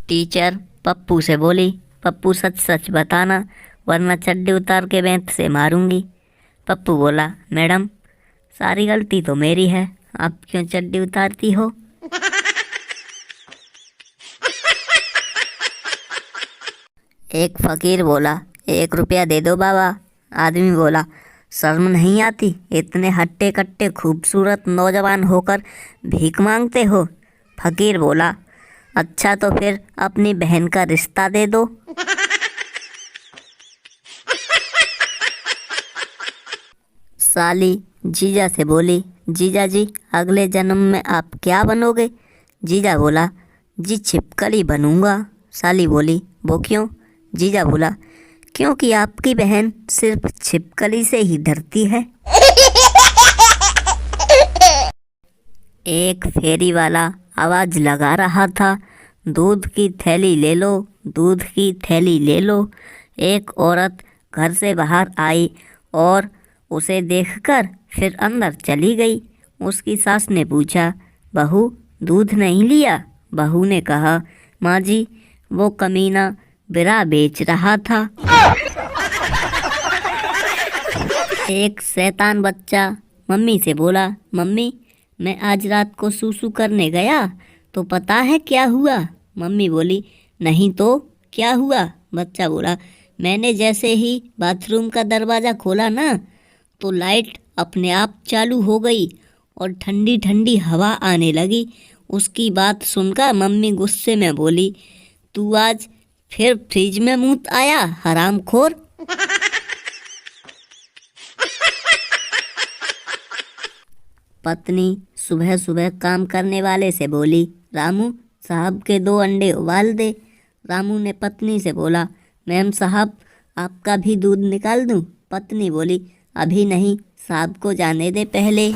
Teacher Pappu से बोली, पप्पू सच सच बताना वरना चड्डी उतार के बेंत से मारूंगी। पप्पू बोला, मैडम सारी गलती तो मेरी है, आप क्यों चड्डी उतारती हो? एक फकीर बोला, 1 रुपया दे दो बाबा। आदमी बोला, शर्म नहीं आती, इतने हट्टे कट्टे खूबसूरत नौजवान होकर भीख मांगते हो? फकीर बोला, अच्छा तो फिर अपनी बहन का रिश्ता दे दो। साली जीजा से बोली, जीजा जी अगले जन्म में आप क्या बनोगे? जीजा बोला, जी छिपकली बनूंगा। साली बोली, वो क्यों? जीजा बोला, क्योंकि आपकी बहन सिर्फ छिपकली से ही डरती है। एक फेरी वाला आवाज लगा रहा था, दूध की थैली ले लो, दूध की थैली ले लो। एक औरत घर से बाहर आई और उसे देखकर फिर अंदर चली गई। उसकी सास ने पूछा, बहू दूध नहीं लिया? बहू ने कहा, माँ जी वो कमीना बिरा बेच रहा था। एक शैतान बच्चा मम्मी से बोला, मम्मी मैं आज रात को सूसू करने गया तो पता है क्या हुआ? मम्मी बोली, नहीं तो क्या हुआ? बच्चा बोला, मैंने जैसे ही बाथरूम का दरवाज़ा खोला ना तो लाइट अपने आप चालू हो गई और ठंडी ठंडी हवा आने लगी। उसकी बात सुनकर मम्मी गुस्से में बोली, तू आज फिर फ्रिज में मुंह आया हरामखोर। पत्नी सुबह सुबह काम करने वाले से बोली, रामू साहब के 2 अंडे उबाल दे। रामू ने पत्नी से बोला, मैम साहब आपका भी दूध निकाल दूं? पत्नी बोली, अभी नहीं, साहब को जाने दे पहले।